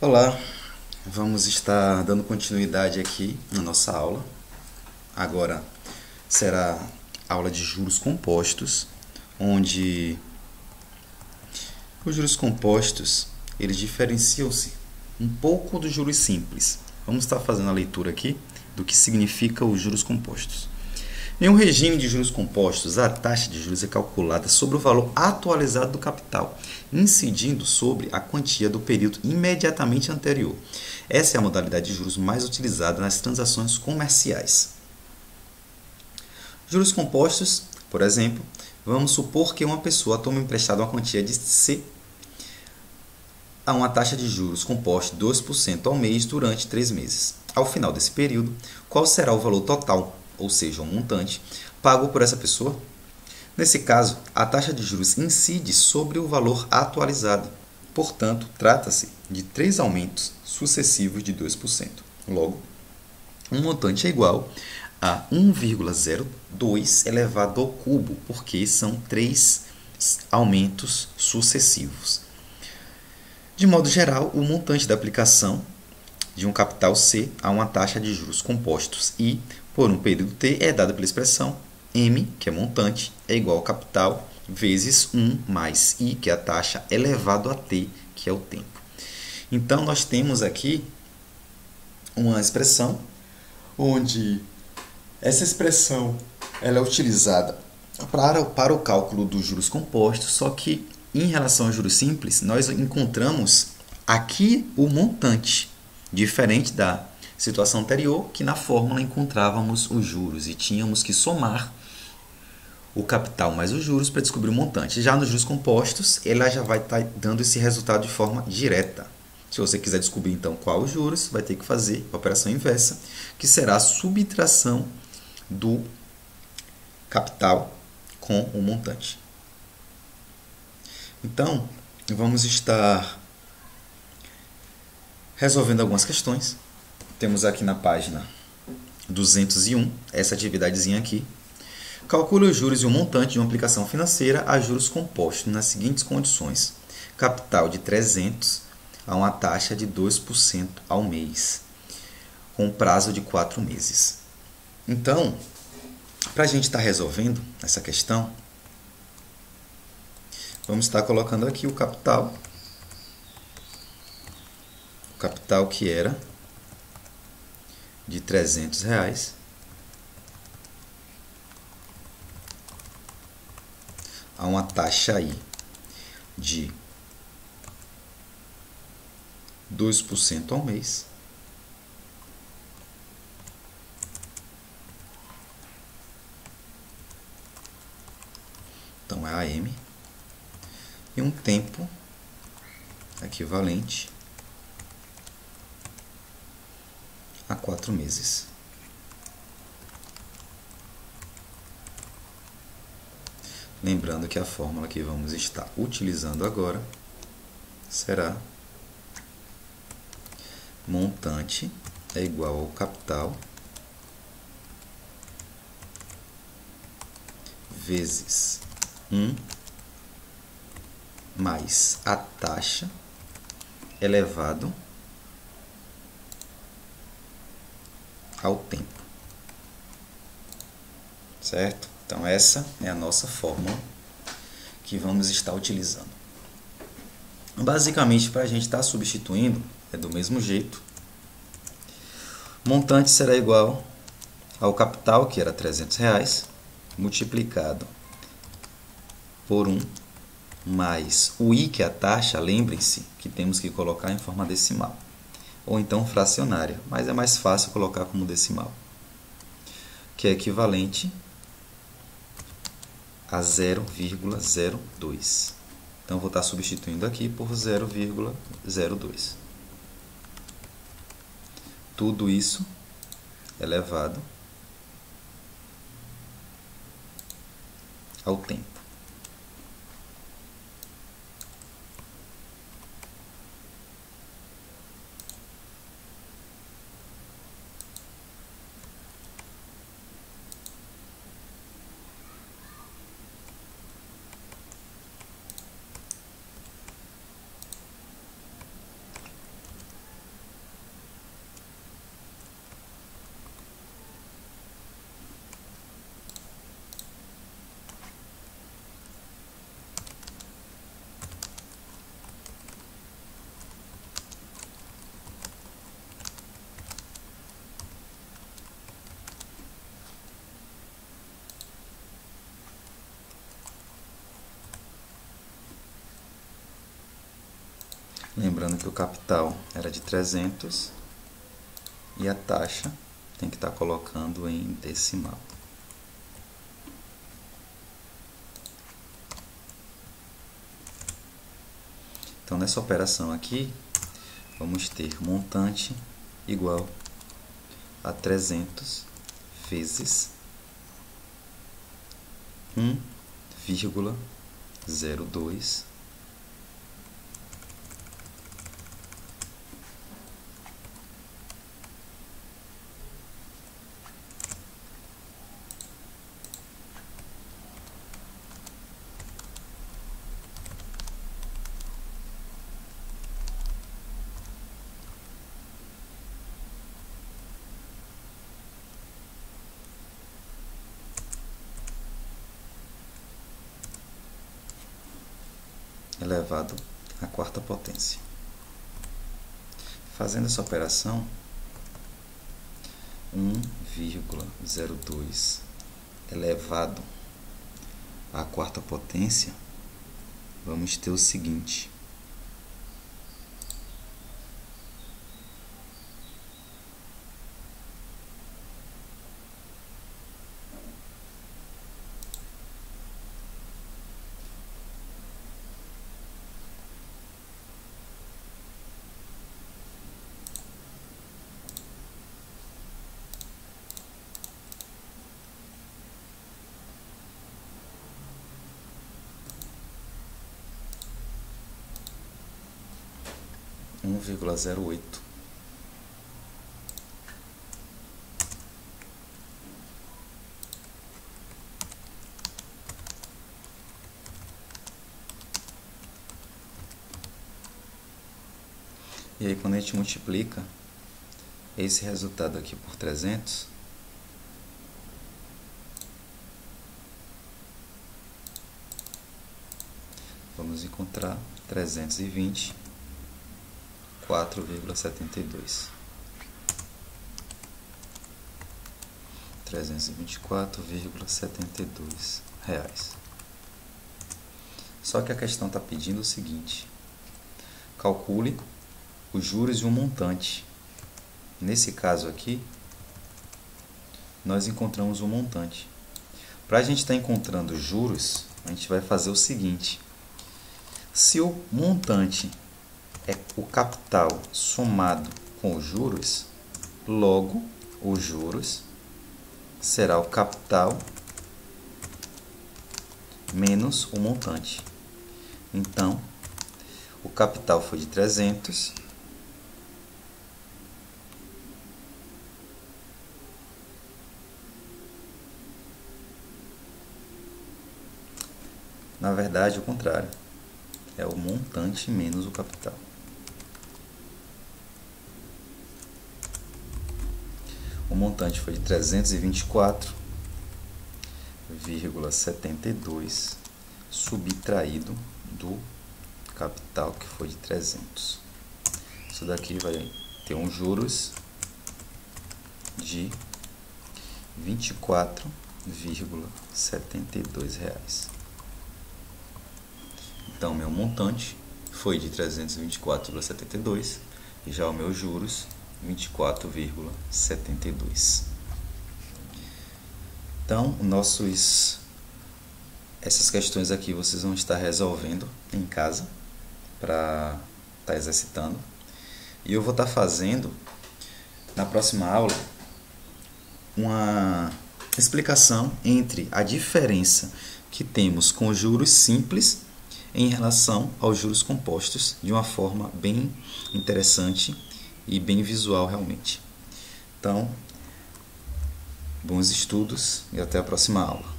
Olá, vamos estar dando continuidade aqui na nossa aula. Agora será aula de juros compostos, onde os juros compostos eles diferenciam-se um pouco dos juros simples. Vamos estar fazendo a leitura aqui do que significa os juros compostos. Em um regime de juros compostos, a taxa de juros é calculada sobre o valor atualizado do capital, incidindo sobre a quantia do período imediatamente anterior. Essa é a modalidade de juros mais utilizada nas transações comerciais. Juros compostos, por exemplo, vamos supor que uma pessoa tome emprestado uma quantia de C a uma taxa de juros composta de 2% ao mês durante 3 meses. Ao final desse período, qual será o valor total, ou seja, o montante, pago por essa pessoa? Nesse caso, a taxa de juros incide sobre o valor atualizado. Portanto, trata-se de 3 aumentos sucessivos de 2%. Logo, um montante é igual a 1,02 elevado ao cubo, porque são 3 aumentos sucessivos. De modo geral, o montante da aplicação de um capital C a uma taxa de juros compostos I por um período T é dada pela expressão M, que é montante, é igual ao capital, vezes 1 mais I, que é a taxa, elevado a T, que é o tempo. Então, nós temos aqui uma expressão onde essa expressão ela é utilizada para o cálculo dos juros compostos, só que em relação aos juros simples, nós encontramos aqui o montante, diferente da situação anterior, que na fórmula encontrávamos os juros e tínhamos que somar o capital mais os juros para descobrir o montante. Já nos juros compostos, ela já vai estar dando esse resultado de forma direta. Se você quiser descobrir então qual os juros, vai ter que fazer a operação inversa, que será a subtração do capital com o montante. Então, vamos estar resolvendo algumas questões. Temos aqui na página 201, essa atividadezinha aqui. Calcule os juros e o montante de uma aplicação financeira a juros compostos nas seguintes condições. Capital de 300 a uma taxa de 2% ao mês, com prazo de 4 meses. Então, para a gente estar resolvendo essa questão, vamos estar colocando aqui o capital. O capital que era de R$300 a uma taxa aí de 2% ao mês. Então é AM. E um tempo equivalente a 4 meses. Lembrando que a fórmula que vamos estar utilizando agora será montante é igual ao capital vezes 1 mais a taxa elevado ao tempo. Certo? Então, essa é a nossa fórmula que vamos estar utilizando. Basicamente, para a gente estar substituindo, é do mesmo jeito. Montante será igual ao capital, que era R$300, multiplicado por 1, mais o I, que é a taxa, lembrem-se que temos que colocar em forma decimal, ou então fracionária, mas é mais fácil colocar como decimal, que é equivalente a 0,02. Então, vou estar substituindo aqui por 0,02. Tudo isso elevado ao tempo. Lembrando que o capital era de 300 e a taxa tem que estar colocando em decimal. Então, nessa operação aqui, vamos ter montante igual a 300 vezes 1,02 elevado à quarta potência. Fazendo essa operação, 1,02 elevado à quarta potência, vamos ter o seguinte: um 1,08. E aí, quando a gente multiplica esse resultado aqui por 300, vamos encontrar 324,72. 324,72 reais. Só que a questão está pedindo o seguinte: calcule os juros e o montante. Nesse caso aqui, nós encontramos o montante. Para a gente estar encontrando os juros, a gente vai fazer o seguinte: se o montante é o capital somado com os juros, logo os juros será o capital menos o montante. Então, o capital foi de 300, na verdade, o contrário, é o montante menos o capital. O montante foi de 324,72 subtraído do capital, que foi de 300. Isso daqui vai ter um juros de R$ 24,72 reais. Então, meu montante foi de 324,72 e já o meu juros 24,72. Então, essas questões aqui vocês vão estar resolvendo em casa para estar exercitando. E eu vou estar fazendo na próxima aula uma explicação entre a diferença que temos com juros simples em relação aos juros compostos, de uma forma bem interessante e bem visual realmente. Então, bons estudos e até a próxima aula.